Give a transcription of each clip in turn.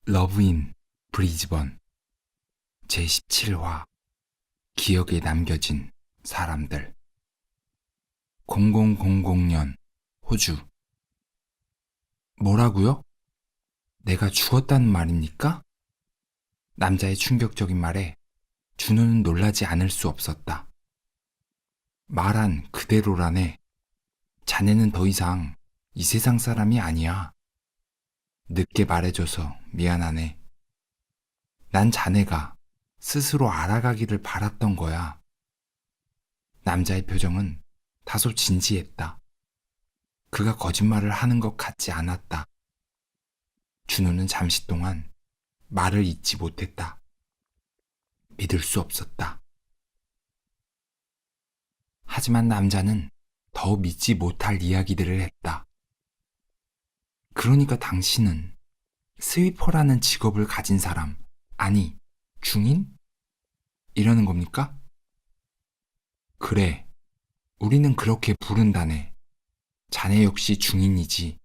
러브인 브리즈번 제17화 기억에 남겨진 사람들 0000년 호주. 뭐라고요? 내가 죽었다는 말입니까? 남자의 충격적인 말에 준호는 놀라지 않을 수 없었다. 말한 그대로라네. 자네는 더 이상 이 세상 사람이 아니야. 늦게 말해줘서 미안하네. 난 자네가 스스로 알아가기를 바랐던 거야. 남자의 표정은 다소 진지했다. 그가 거짓말을 하는 것 같지 않았다. 준호는 잠시 동안 말을 잇지 못했다. 믿을 수 없었다. 하지만 남자는 더 믿지 못할 이야기들을 했다. 그러니까 당신은 스위퍼라는 직업을 가진 사람, 아니, 중인? 이러는 겁니까? 그래, 우리는 그렇게 부른다네. 자네 역시 중인이지.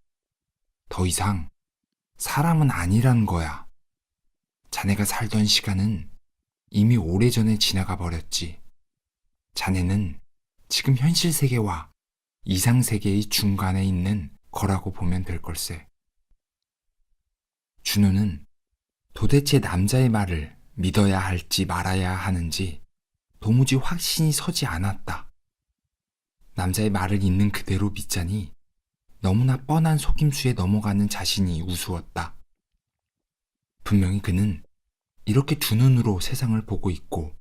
더 이상 사람은 아니란 거야. 자네가 살던 시간은 이미 오래전에 지나가 버렸지. 자네는 지금 현실 세계와 이상 세계의 중간에 있는 거라고 보면 될 걸세. 준호는 도대체 남자의 말을 믿어야 할지 말아야 하는지 도무지 확신이 서지 않았다. 남자의 말을 있는 그대로 믿자니 너무나 뻔한 속임수에 넘어가는 자신이 우스웠다. 분명히 그는 이렇게 두 눈으로 세상을 보고 있고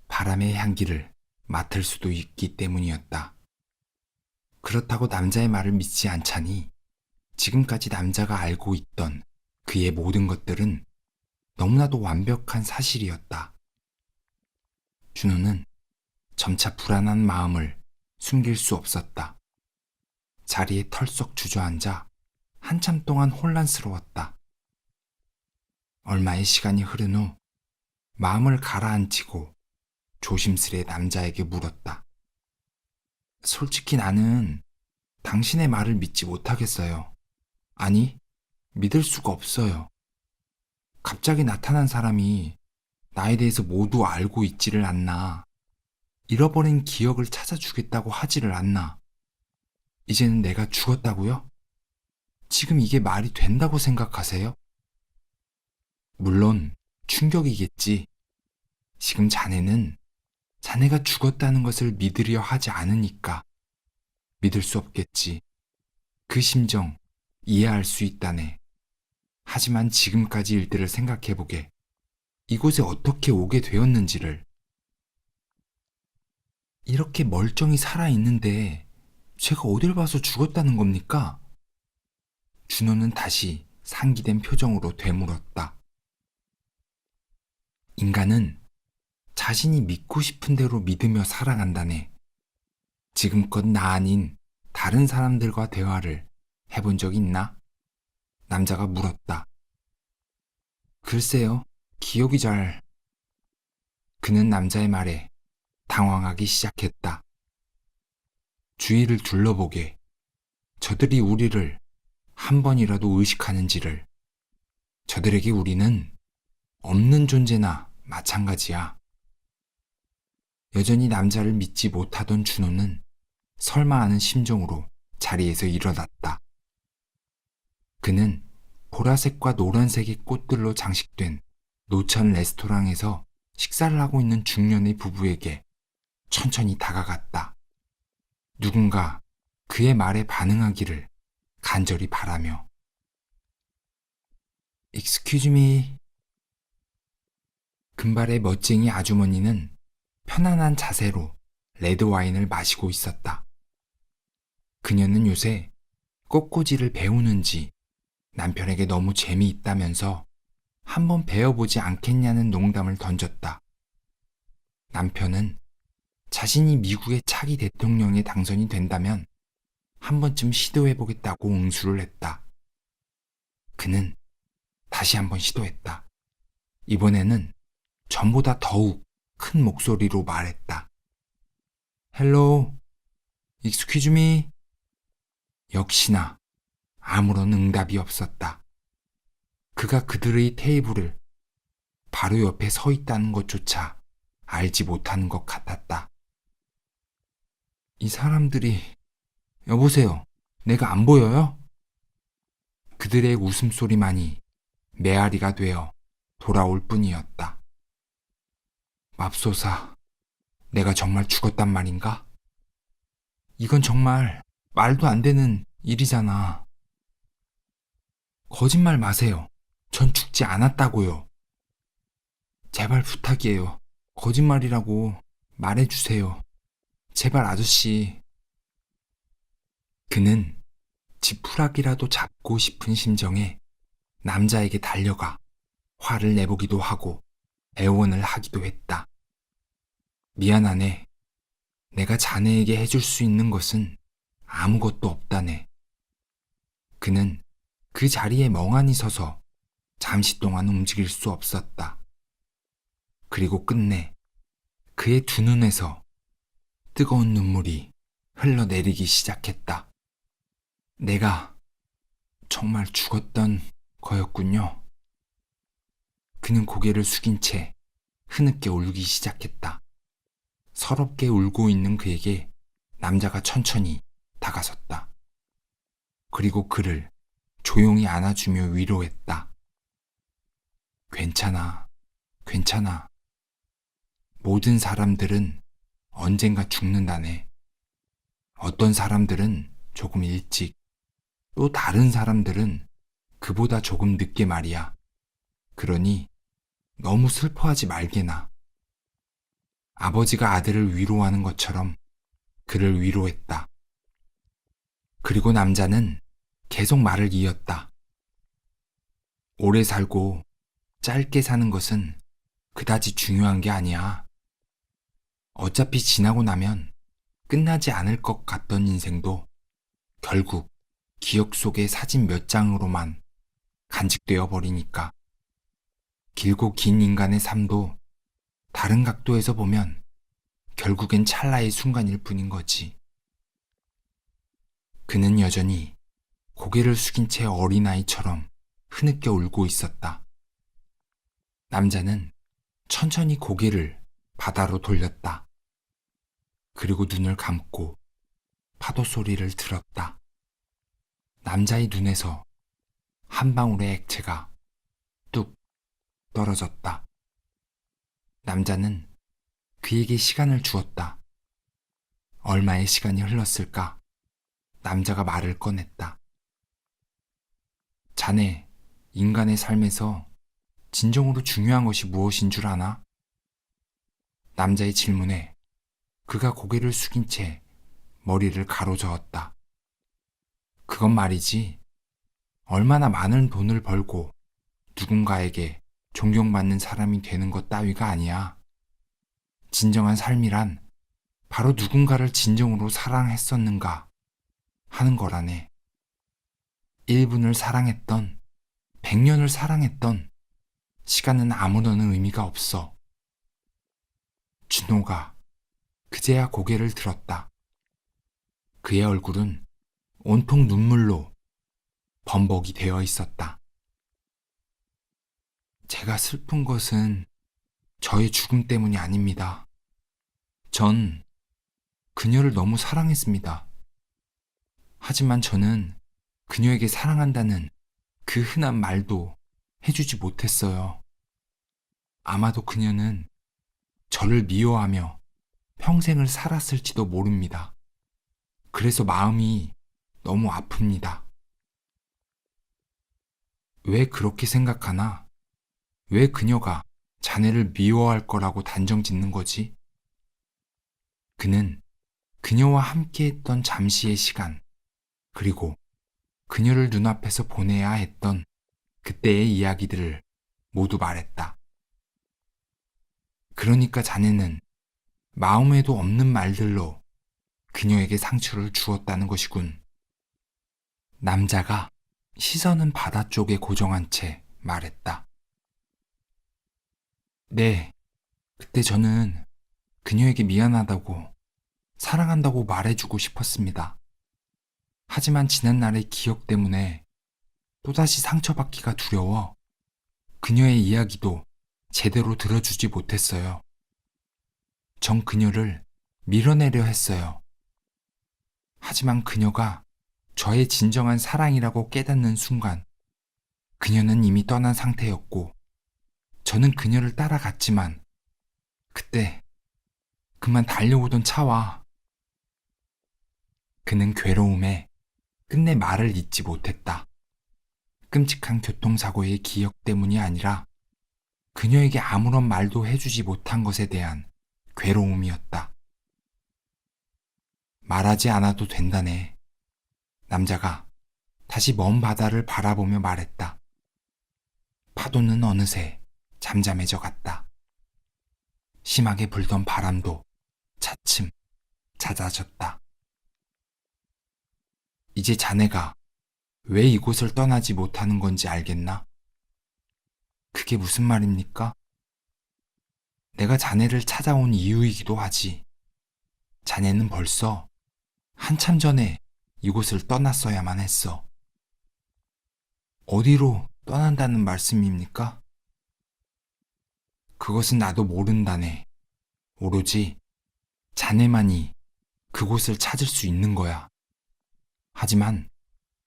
바람의 향기를 맡을 수도 있기 때문이었다. 그렇다고 남자의 말을 믿지 않자니 지금까지 남자가 알고 있던 그의 모든 것들은 너무나도 완벽한 사실이었다. 준호는 점차 불안한 마음을 숨길 수 없었다. 자리에 털썩 주저앉아 한참 동안 혼란스러웠다. 얼마의 시간이 흐른 후 마음을 가라앉히고 조심스레 남자에게 물었다. 솔직히 나는 당신의 말을 믿지 못하겠어요. 아니, 믿을 수가 없어요. 갑자기 나타난 사람이 나에 대해서 모두 알고 있지를 않나. 잃어버린 기억을 찾아주겠다고 하지를 않나. 이제는 내가 죽었다고요? 지금 이게 말이 된다고 생각하세요? 물론 충격이겠지. 지금 자네는 자네가 죽었다는 것을 믿으려 하지 않으니까 믿을 수 없겠지. 그 심정 이해할 수 있다네. 하지만 지금까지 일들을 생각해보게. 이곳에 어떻게 오게 되었는지를. 이렇게 멀쩡히 살아있는데 제가 어딜 봐서 죽었다는 겁니까? 준호는 다시 상기된 표정으로 되물었다. 인간은 자신이 믿고 싶은 대로 믿으며 살아간다네. 지금껏 나 아닌 다른 사람들과 대화를 해본 적 있나? 남자가 물었다. 글쎄요, 기억이 잘... 그는 남자의 말에 당황하기 시작했다. 주위를 둘러보게. 저들이 우리를 한 번이라도 의식하는지를. 저들에게 우리는 없는 존재나 마찬가지야. 여전히 남자를 믿지 못하던 준호는 설마 하는 심정으로 자리에서 일어났다. 그는 보라색과 노란색의 꽃들로 장식된 노천 레스토랑에서 식사를 하고 있는 중년의 부부에게 천천히 다가갔다. 누군가 그의 말에 반응하기를 간절히 바라며. Excuse me. 금발의 멋쟁이 아주머니는 편안한 자세로 레드와인을 마시고 있었다. 그녀는 요새 꽃꽂이를 배우는지 남편에게 너무 재미있다면서 한번 배워보지 않겠냐는 농담을 던졌다. 남편은 자신이 미국의 차기 대통령에 당선이 된다면 한 번쯤 시도해보겠다고 응수를 했다. 그는 다시 한번 시도했다. 이번에는 전보다 더욱 큰 목소리로 말했다. 헬로, 익스큐즈 미. 역시나 아무런 응답이 없었다. 그가 그들의 테이블을 바로 옆에 서 있다는 것조차 알지 못하는 것 같았다. 이 사람들이, 여보세요, 내가 안 보여요? 그들의 웃음소리만이 메아리가 되어 돌아올 뿐이었다. 맙소사, 내가 정말 죽었단 말인가? 이건 정말 말도 안 되는 일이잖아. 거짓말 마세요. 전 죽지 않았다고요. 제발 부탁이에요. 거짓말이라고 말해주세요. 제발 아저씨. 그는 지푸라기라도 잡고 싶은 심정에 남자에게 달려가 화를 내보기도 하고 애원을 하기도 했다. 미안하네. 내가 자네에게 해줄 수 있는 것은 아무것도 없다네. 그는 그 자리에 멍하니 서서 잠시 동안 움직일 수 없었다. 그리고 끝내 그의 두 눈에서 뜨거운 눈물이 흘러내리기 시작했다. 내가 정말 죽었던 거였군요. 그는 고개를 숙인 채 흐느껴 울기 시작했다. 서럽게 울고 있는 그에게 남자가 천천히 다가섰다. 그리고 그를 조용히 안아주며 위로했다. 괜찮아, 괜찮아. 모든 사람들은 언젠가 죽는다네. 어떤 사람들은 조금 일찍, 또 다른 사람들은 그보다 조금 늦게 말이야. 그러니 너무 슬퍼하지 말게나. 아버지가 아들을 위로하는 것처럼 그를 위로했다. 그리고 남자는 계속 말을 이었다. 오래 살고 짧게 사는 것은 그다지 중요한 게 아니야. 어차피 지나고 나면 끝나지 않을 것 같던 인생도 결국 기억 속의 사진 몇 장으로만 간직되어 버리니까. 길고 긴 인간의 삶도 다른 각도에서 보면 결국엔 찰나의 순간일 뿐인 거지. 그는 여전히 고개를 숙인 채 어린아이처럼 흐느껴 울고 있었다. 남자는 천천히 고개를 바다로 돌렸다. 그리고 눈을 감고 파도 소리를 들었다. 남자의 눈에서 한 방울의 액체가 뚝 떨어졌다. 남자는 그에게 시간을 주었다. 얼마의 시간이 흘렀을까? 남자가 말을 꺼냈다. 자네, 인간의 삶에서 진정으로 중요한 것이 무엇인 줄 아나? 남자의 질문에 그가 고개를 숙인 채 머리를 가로저었다. 그건 말이지, 얼마나 많은 돈을 벌고 누군가에게 존경받는 사람이 되는 것 따위가 아니야. 진정한 삶이란 바로 누군가를 진정으로 사랑했었는가 하는 거라네. 1분을 사랑했던, 100년을 사랑했던 시간은 아무런 의미가 없어. 준호가 그제야 고개를 들었다. 그의 얼굴은 온통 눈물로 범벅이 되어 있었다. 제가 슬픈 것은 저의 죽음 때문이 아닙니다. 전 그녀를 너무 사랑했습니다. 하지만 저는 그녀에게 사랑한다는 그 흔한 말도 해주지 못했어요. 아마도 그녀는 저를 미워하며 평생을 살았을지도 모릅니다. 그래서 마음이 너무 아픕니다. 왜 그렇게 생각하나? 왜 그녀가 자네를 미워할 거라고 단정 짓는 거지? 그는 그녀와 함께했던 잠시의 시간, 그리고 그녀를 눈앞에서 보내야 했던 그때의 이야기들을 모두 말했다. 그러니까 자네는 마음에도 없는 말들로 그녀에게 상처를 주었다는 것이군. 남자가 시선은 바다 쪽에 고정한 채 말했다. 네, 그때 저는 그녀에게 미안하다고, 사랑한다고 말해주고 싶었습니다. 하지만 지난날의 기억 때문에 또다시 상처받기가 두려워 그녀의 이야기도 제대로 들어주지 못했어요. 전 그녀를 밀어내려 했어요. 하지만 그녀가 저의 진정한 사랑이라고 깨닫는 순간 그녀는 이미 떠난 상태였고 저는 그녀를 따라갔지만 그때 그만 달려오던 차와 그는 괴로움에 끝내 말을 잇지 못했다. 끔찍한 교통사고의 기억 때문이 아니라 그녀에게 아무런 말도 해주지 못한 것에 대한 괴로움이었다. 말하지 않아도 된다네. 남자가 다시 먼 바다를 바라보며 말했다. 파도는 어느새 잠잠해져 갔다. 심하게 불던 바람도 차츰 잦아졌다. 이제 자네가 왜 이곳을 떠나지 못하는 건지 알겠나? 그게 무슨 말입니까? 내가 자네를 찾아온 이유이기도 하지. 자네는 벌써 한참 전에 이곳을 떠났어야만 했어. 어디로 떠난다는 말씀입니까? 그것은 나도 모른다네. 오로지 자네만이 그곳을 찾을 수 있는 거야. 하지만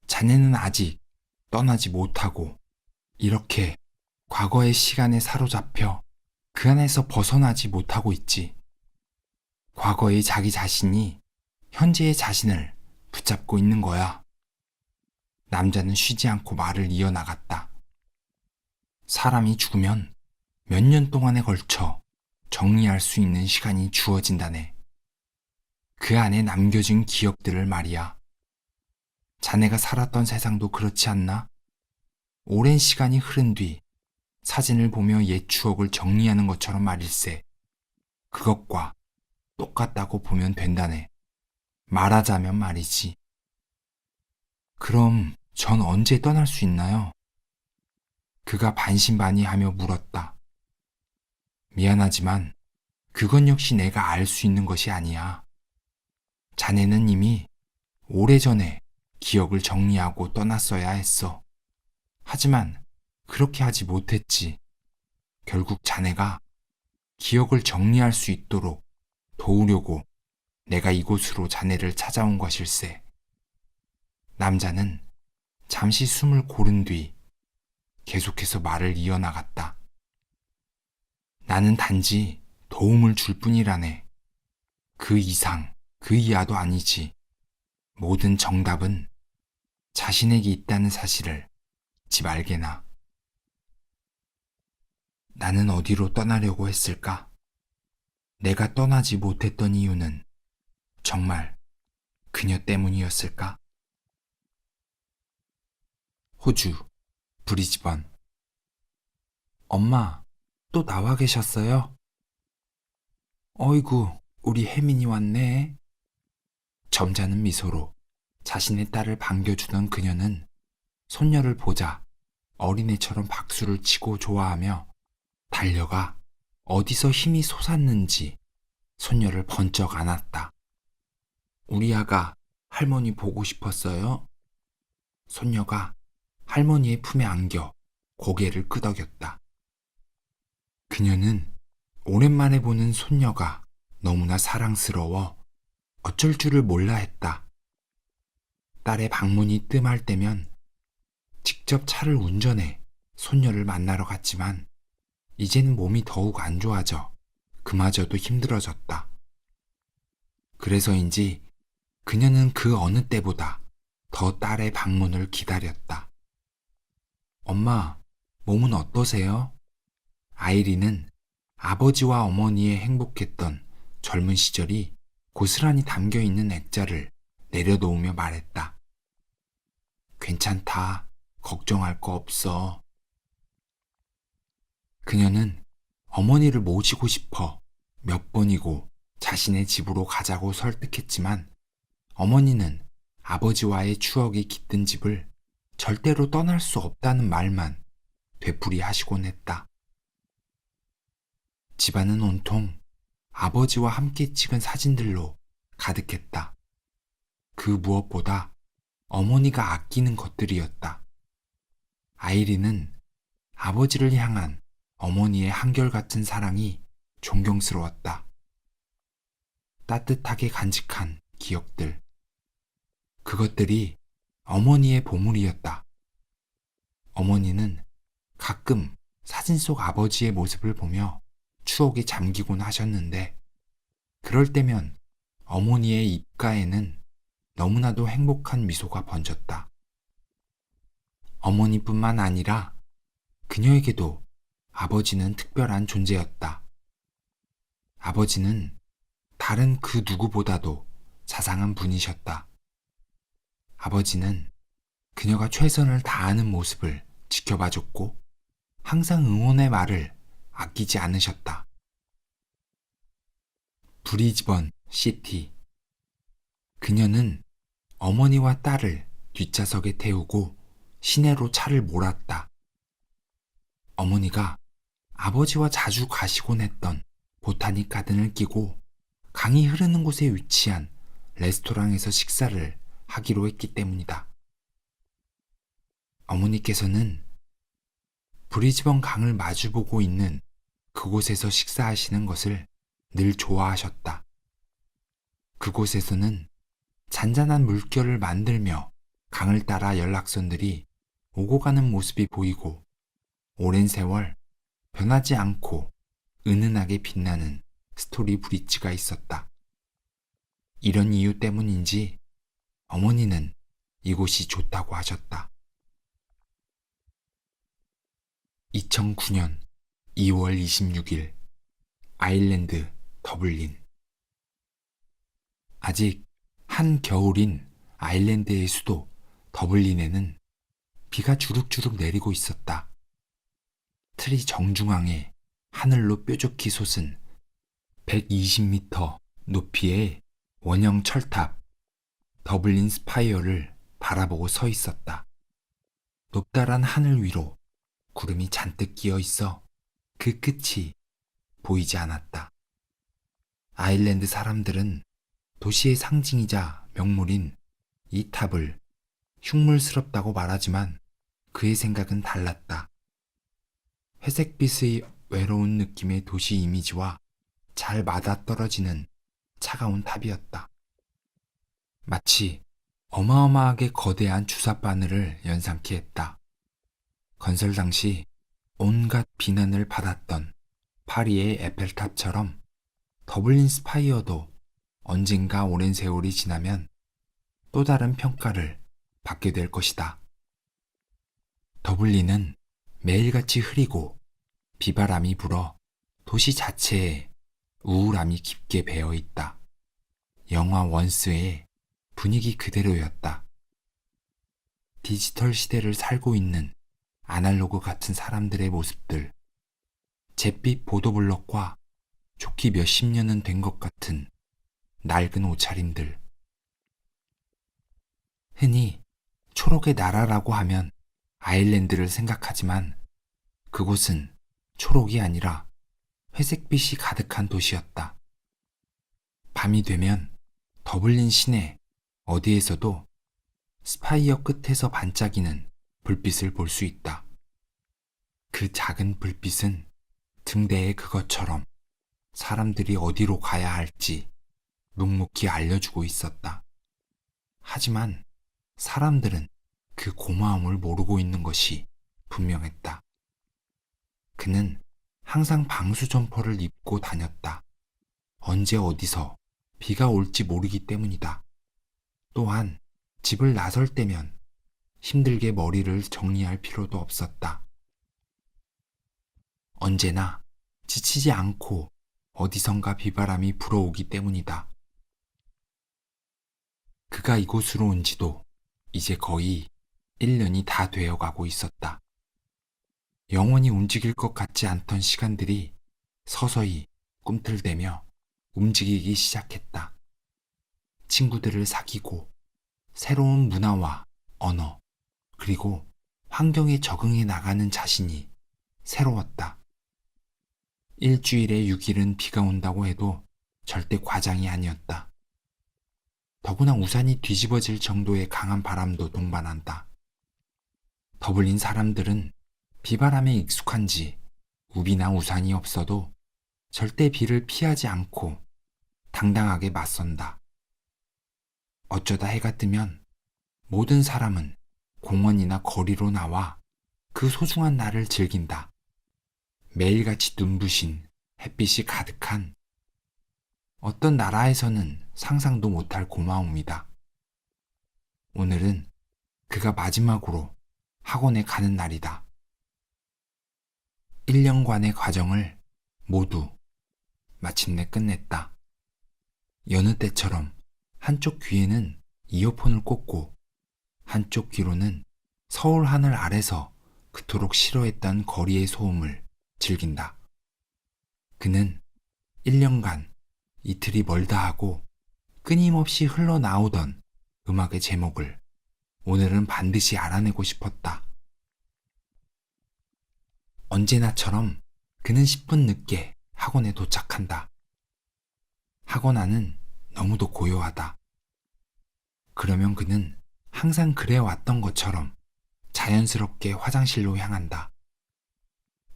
자네는 아직 떠나지 못하고 이렇게 과거의 시간에 사로잡혀 그 안에서 벗어나지 못하고 있지. 과거의 자기 자신이 현재의 자신을 붙잡고 있는 거야. 남자는 쉬지 않고 말을 이어나갔다. 사람이 죽으면 몇 년 동안에 걸쳐 정리할 수 있는 시간이 주어진다네. 그 안에 남겨진 기억들을 말이야. 자네가 살았던 세상도 그렇지 않나? 오랜 시간이 흐른 뒤 사진을 보며 옛 추억을 정리하는 것처럼 말일세. 그것과 똑같다고 보면 된다네. 말하자면 말이지. 그럼 전 언제 떠날 수 있나요? 그가 반신반의하며 물었다. 미안하지만 그건 역시 내가 알 수 있는 것이 아니야. 자네는 이미 오래전에 기억을 정리하고 떠났어야 했어. 하지만 그렇게 하지 못했지. 결국 자네가 기억을 정리할 수 있도록 도우려고 내가 이곳으로 자네를 찾아온 것일세. 남자는 잠시 숨을 고른 뒤 계속해서 말을 이어나갔다. 나는 단지 도움을 줄 뿐이라네. 그 이상, 그 이하도 아니지. 모든 정답은 자신에게 있다는 사실을 잊지 말게나. 나는 어디로 떠나려고 했을까? 내가 떠나지 못했던 이유는 정말 그녀 때문이었을까? 호주, 브리즈번. 엄마, 또 나와 계셨어요? 어이구, 우리 혜민이 왔네. 점잖은 미소로 자신의 딸을 반겨주던 그녀는 손녀를 보자 어린애처럼 박수를 치고 좋아하며 달려가 어디서 힘이 솟았는지 손녀를 번쩍 안았다. 우리 아가 할머니 보고 싶었어요? 손녀가 할머니의 품에 안겨 고개를 끄덕였다. 그녀는 오랜만에 보는 손녀가 너무나 사랑스러워 어쩔 줄을 몰라 했다. 딸의 방문이 뜸할 때면 직접 차를 운전해 손녀를 만나러 갔지만 이제는 몸이 더욱 안 좋아져 그마저도 힘들어졌다. 그래서인지 그녀는 그 어느 때보다 더 딸의 방문을 기다렸다. 엄마, 몸은 어떠세요? 아이리는 아버지와 어머니의 행복했던 젊은 시절이 고스란히 담겨있는 액자를 내려놓으며 말했다. 괜찮다. 걱정할 거 없어. 그녀는 어머니를 모시고 싶어 몇 번이고 자신의 집으로 가자고 설득했지만 어머니는 아버지와의 추억이 깃든 집을 절대로 떠날 수 없다는 말만 되풀이하시곤 했다. 집안은 온통 아버지와 함께 찍은 사진들로 가득했다. 그 무엇보다 어머니가 아끼는 것들이었다. 아이리는 아버지를 향한 어머니의 한결같은 사랑이 존경스러웠다. 따뜻하게 간직한 기억들. 그것들이 어머니의 보물이었다. 어머니는 가끔 사진 속 아버지의 모습을 보며 추억에 잠기곤 하셨는데, 그럴 때면 어머니의 입가에는 너무나도 행복한 미소가 번졌다. 어머니뿐만 아니라 그녀에게도 아버지는 특별한 존재였다. 아버지는 다른 그 누구보다도 자상한 분이셨다. 아버지는 그녀가 최선을 다하는 모습을 지켜봐줬고 항상 응원의 말을 아끼지 않으셨다. 브리즈번 시티. 그녀는 어머니와 딸을 뒷좌석에 태우고 시내로 차를 몰았다. 어머니가 아버지와 자주 가시곤 했던 보타닉 가든을 끼고 강이 흐르는 곳에 위치한 레스토랑에서 식사를 하기로 했기 때문이다. 어머니께서는 브리즈번 강을 마주보고 있는 그곳에서 식사하시는 것을 늘 좋아하셨다. 그곳에서는 잔잔한 물결을 만들며 강을 따라 연락선들이 오고 가는 모습이 보이고 오랜 세월 변하지 않고 은은하게 빛나는 스토리 브릿지가 있었다. 이런 이유 때문인지 어머니는 이곳이 좋다고 하셨다. 2009년 2월 26일 아일랜드 더블린. 아직 한겨울인 아일랜드의 수도 더블린에는 비가 주룩주룩 내리고 있었다. 트리 정중앙에 하늘로 뾰족히 솟은 120m 높이의 원형 철탑 더블린 스파이어를 바라보고 서 있었다. 높다란 하늘 위로 구름이 잔뜩 끼어 있어 그 끝이 보이지 않았다. 아일랜드 사람들은 도시의 상징이자 명물인 이 탑을 흉물스럽다고 말하지만 그의 생각은 달랐다. 회색빛의 외로운 느낌의 도시 이미지와 잘 맞아떨어지는 차가운 탑이었다. 마치 어마어마하게 거대한 주사 바늘을 연상케 했다. 건설 당시 온갖 비난을 받았던 파리의 에펠탑처럼 더블린 스파이어도 언젠가 오랜 세월이 지나면 또 다른 평가를 받게 될 것이다. 더블린은 매일같이 흐리고 비바람이 불어 도시 자체에 우울함이 깊게 배어 있다. 영화 원스의 분위기 그대로였다. 디지털 시대를 살고 있는 아날로그 같은 사람들의 모습들, 잿빛 보도블럭과 좋기 몇십 년은 된 것 같은 낡은 옷차림들. 흔히 초록의 나라라고 하면 아일랜드를 생각하지만 그곳은 초록이 아니라 회색빛이 가득한 도시였다. 밤이 되면 더블린 시내 어디에서도 스파이어 끝에서 반짝이는 불빛을 볼 수 있다. 그 작은 불빛은 등대에 그것처럼 사람들이 어디로 가야 할지 묵묵히 알려주고 있었다. 하지만 사람들은 그 고마움을 모르고 있는 것이 분명했다. 그는 항상 방수 점퍼를 입고 다녔다. 언제 어디서 비가 올지 모르기 때문이다. 또한 집을 나설 때면 힘들게 머리를 정리할 필요도 없었다. 언제나 지치지 않고 어디선가 비바람이 불어오기 때문이다. 그가 이곳으로 온 지도 이제 거의 1년이 다 되어가고 있었다. 영원히 움직일 것 같지 않던 시간들이 서서히 꿈틀대며 움직이기 시작했다. 친구들을 사귀고 새로운 문화와 언어, 그리고 환경에 적응해 나가는 자신이 새로웠다. 일주일에 6일은 비가 온다고 해도 절대 과장이 아니었다. 더구나 우산이 뒤집어질 정도의 강한 바람도 동반한다. 더블린 사람들은 비바람에 익숙한지 우비나 우산이 없어도 절대 비를 피하지 않고 당당하게 맞선다. 어쩌다 해가 뜨면 모든 사람은 공원이나 거리로 나와 그 소중한 날을 즐긴다. 매일같이 눈부신 햇빛이 가득한 어떤 나라에서는 상상도 못할 고마움이다. 오늘은 그가 마지막으로 학원에 가는 날이다. 1년간의 과정을 모두 마침내 끝냈다. 여느 때처럼 한쪽 귀에는 이어폰을 꽂고 한쪽 귀로는 서울 하늘 아래서 그토록 싫어했던 거리의 소음을 즐긴다. 그는 1년간 이틀이 멀다 하고 끊임없이 흘러나오던 음악의 제목을 오늘은 반드시 알아내고 싶었다. 언제나처럼 그는 10분 늦게 학원에 도착한다. 학원 안은 너무도 고요하다. 그러면 그는 항상 그래왔던 것처럼 자연스럽게 화장실로 향한다.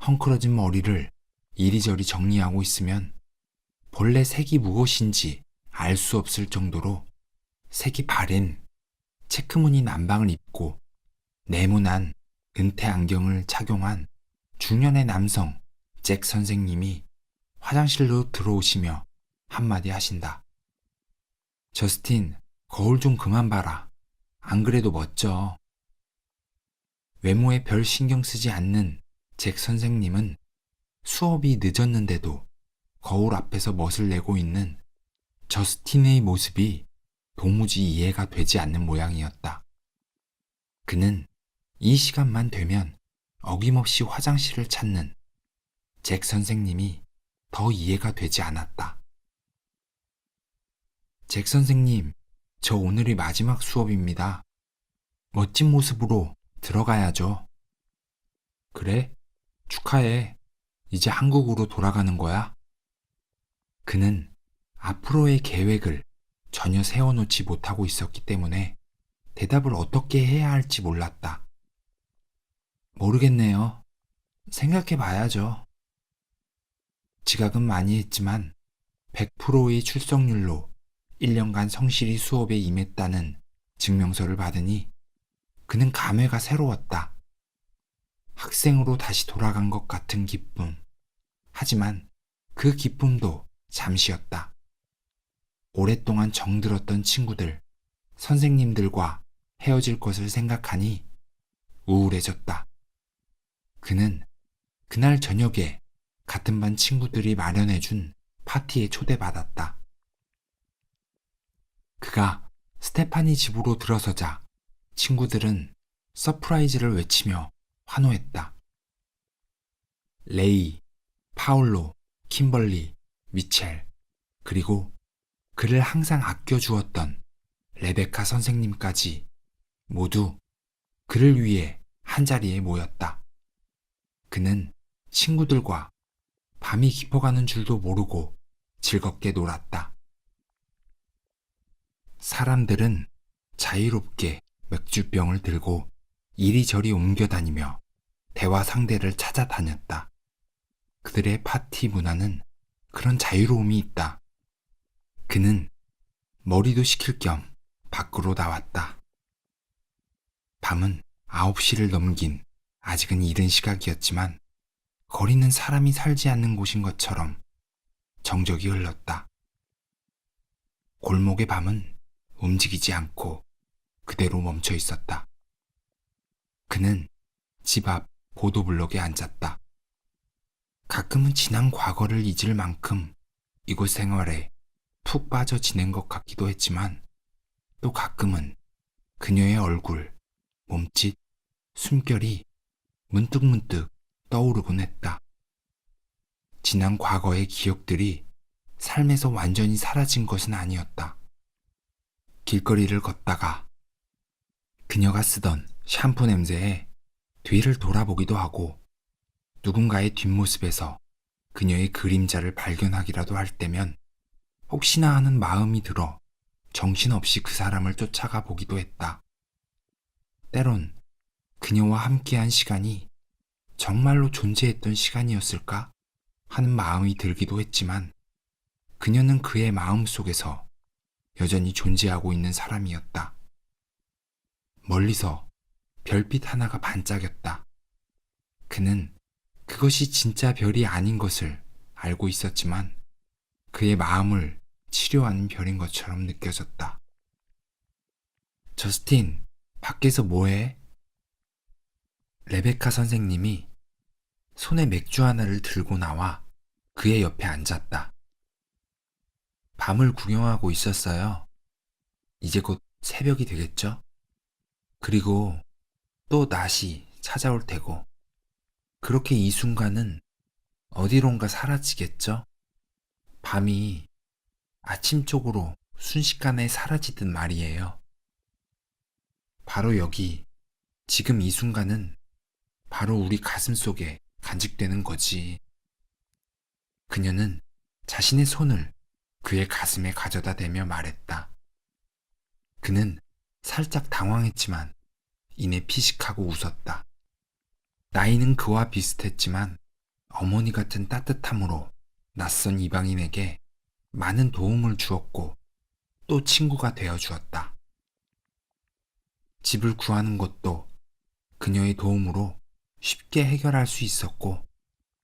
헝클어진 머리를 이리저리 정리하고 있으면 본래 색이 무엇인지 알 수 없을 정도로 색이 바랜 체크무늬 남방을 입고 네모난 은퇴 안경을 착용한 중년의 남성 잭 선생님이 화장실로 들어오시며 한마디 하신다. 저스틴, 거울 좀 그만 봐라. 안 그래도 멋져. 외모에 별 신경 쓰지 않는 잭 선생님은 수업이 늦었는데도 거울 앞에서 멋을 내고 있는 저스틴의 모습이 도무지 이해가 되지 않는 모양이었다. 그는 이 시간만 되면 어김없이 화장실을 찾는 잭 선생님이 더 이해가 되지 않았다. 잭 선생님, 저 오늘이 마지막 수업입니다. 멋진 모습으로 들어가야죠. 그래? 축하해. 이제 한국으로 돌아가는 거야? 그는 앞으로의 계획을 전혀 세워놓지 못하고 있었기 때문에 대답을 어떻게 해야 할지 몰랐다. 모르겠네요. 생각해 봐야죠. 지각은 많이 했지만 100%의 출석률로 1년간 성실히 수업에 임했다는 증명서를 받으니 그는 감회가 새로웠다. 학생으로 다시 돌아간 것 같은 기쁨. 하지만 그 기쁨도 잠시였다. 오랫동안 정들었던 친구들, 선생님들과 헤어질 것을 생각하니 우울해졌다. 그는 그날 저녁에 같은 반 친구들이 마련해준 파티에 초대받았다. 그가 스테파니 집으로 들어서자 친구들은 서프라이즈를 외치며 환호했다. 레이, 파울로, 킴벌리, 미첼, 그리고 그를 항상 아껴주었던 레베카 선생님까지 모두 그를 위해 한자리에 모였다. 그는 친구들과 밤이 깊어가는 줄도 모르고 즐겁게 놀았다. 사람들은 자유롭게 맥주병을 들고 이리저리 옮겨다니며 대화 상대를 찾아다녔다. 그들의 파티 문화는 그런 자유로움이 있다. 그는 머리도 식힐 겸 밖으로 나왔다. 밤은 9시를 넘긴 아직은 이른 시각이었지만 거리는 사람이 살지 않는 곳인 것처럼 정적이 흘렀다. 골목의 밤은 움직이지 않고 그대로 멈춰 있었다. 그는 집 앞 보도블록에 앉았다. 가끔은 지난 과거를 잊을 만큼 이곳 생활에 푹 빠져 지낸 것 같기도 했지만 또 가끔은 그녀의 얼굴, 몸짓, 숨결이 문득문득 떠오르곤 했다. 지난 과거의 기억들이 삶에서 완전히 사라진 것은 아니었다. 길거리를 걷다가 그녀가 쓰던 샴푸 냄새에 뒤를 돌아보기도 하고 누군가의 뒷모습에서 그녀의 그림자를 발견하기라도 할 때면 혹시나 하는 마음이 들어 정신없이 그 사람을 쫓아가 보기도 했다. 때론 그녀와 함께한 시간이 정말로 존재했던 시간이었을까 하는 마음이 들기도 했지만 그녀는 그의 마음 속에서 여전히 존재하고 있는 사람이었다. 멀리서 별빛 하나가 반짝였다. 그는 그것이 진짜 별이 아닌 것을 알고 있었지만 그의 마음을 치료하는 별인 것처럼 느껴졌다. 저스틴, 밖에서 뭐해? 레베카 선생님이 손에 맥주 하나를 들고 나와 그의 옆에 앉았다. 밤을 구경하고 있었어요. 이제 곧 새벽이 되겠죠? 그리고 또 낮이 찾아올 테고, 그렇게 이 순간은 어디론가 사라지겠죠? 밤이 아침 쪽으로 순식간에 사라지듯 말이에요. 바로 여기, 지금 이 순간은 바로 우리 가슴 속에 간직되는 거지. 그녀는 자신의 손을 그의 가슴에 가져다 대며 말했다. 그는 살짝 당황했지만 이내 피식하고 웃었다. 나이는 그와 비슷했지만 어머니 같은 따뜻함으로 낯선 이방인에게 많은 도움을 주었고 또 친구가 되어 주었다. 집을 구하는 것도 그녀의 도움으로 쉽게 해결할 수 있었고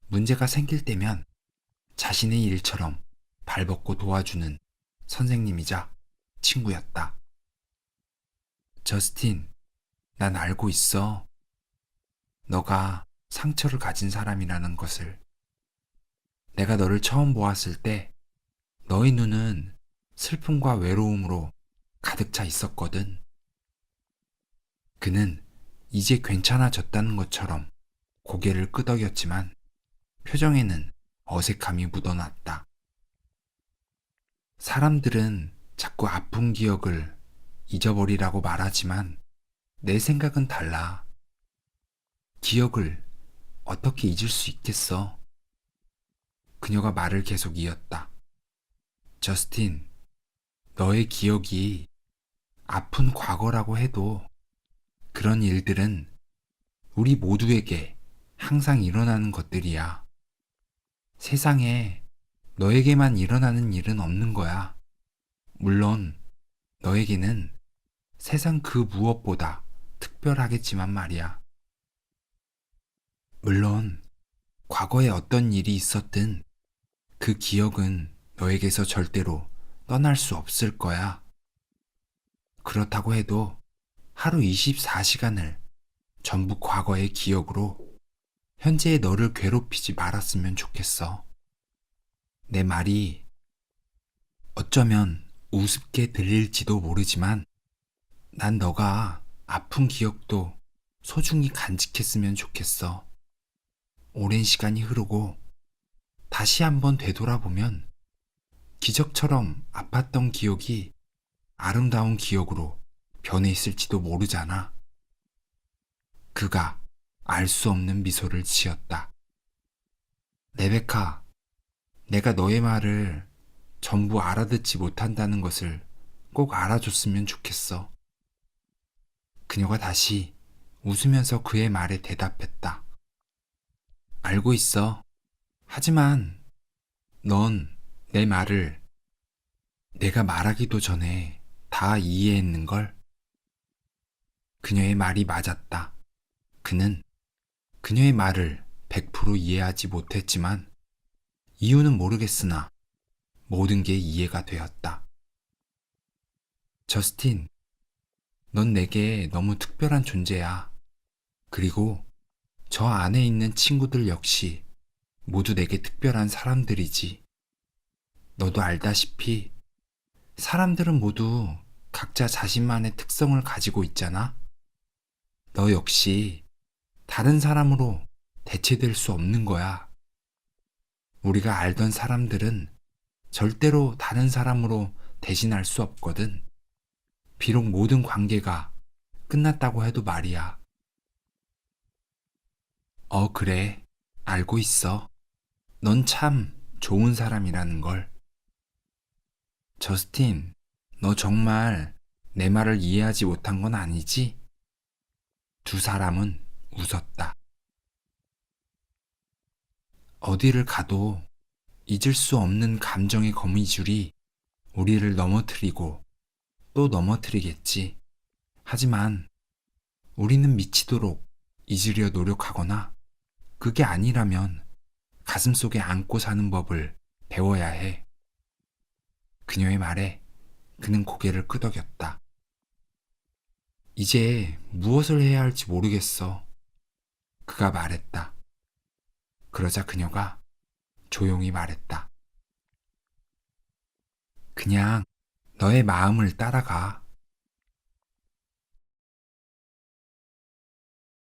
문제가 생길 때면 자신의 일처럼 발벗고 도와주는 선생님이자 친구였다. 저스틴, 난 알고 있어. 너가 상처를 가진 사람이라는 것을. 내가 너를 처음 보았을 때 너의 눈은 슬픔과 외로움으로 가득 차 있었거든. 그는 이제 괜찮아졌다는 것처럼 고개를 끄덕였지만 표정에는 어색함이 묻어났다. 사람들은 자꾸 아픈 기억을 잊어버리라고 말하지만 내 생각은 달라. 기억을 어떻게 잊을 수 있겠어? 그녀가 말을 계속 이었다. 저스틴, 너의 기억이 아픈 과거라고 해도 그런 일들은 우리 모두에게 항상 일어나는 것들이야. 세상에 너에게만 일어나는 일은 없는 거야. 물론 너에게는 세상 그 무엇보다 특별하겠지만 말이야. 물론 과거에 어떤 일이 있었든 그 기억은 너에게서 절대로 떠날 수 없을 거야. 그렇다고 해도 하루 24시간을 전부 과거의 기억으로 현재의 너를 괴롭히지 말았으면 좋겠어. 내 말이 어쩌면 우습게 들릴지도 모르지만 난 너가 아픈 기억도 소중히 간직했으면 좋겠어. 오랜 시간이 흐르고 다시 한번 되돌아보면 기적처럼 아팠던 기억이 아름다운 기억으로 변해 있을지도 모르잖아. 그가 알 수 없는 미소를 지었다. 레베카, 내가 너의 말을 전부 알아듣지 못한다는 것을 꼭 알아줬으면 좋겠어. 그녀가 다시 웃으면서 그의 말에 대답했다. 알고 있어. 하지만 넌 내 말을 내가 말하기도 전에 다 이해했는걸? 그녀의 말이 맞았다. 그는 그녀의 말을 100% 이해하지 못했지만 이유는 모르겠으나 모든 게 이해가 되었다. 저스틴, 넌 내게 너무 특별한 존재야. 그리고 저 안에 있는 친구들 역시 모두 내게 특별한 사람들이지. 너도 알다시피 사람들은 모두 각자 자신만의 특성을 가지고 있잖아. 너 역시 다른 사람으로 대체될 수 없는 거야. 우리가 알던 사람들은 절대로 다른 사람으로 대신할 수 없거든. 비록 모든 관계가 끝났다고 해도 말이야. 그래. 알고 있어. 넌 참 좋은 사람이라는 걸. 저스틴, 너 정말 내 말을 이해하지 못한 건 아니지? 두 사람은 웃었다. 어디를 가도 잊을 수 없는 감정의 거미줄이 우리를 넘어뜨리고 또 넘어뜨리겠지. 하지만 우리는 미치도록 잊으려 노력하거나 그게 아니라면 가슴속에 안고 사는 법을 배워야 해. 그녀의 말에 그는 고개를 끄덕였다. 이제 무엇을 해야 할지 모르겠어. 그가 말했다. 그러자 그녀가 조용히 말했다. 그냥 너의 마음을 따라가.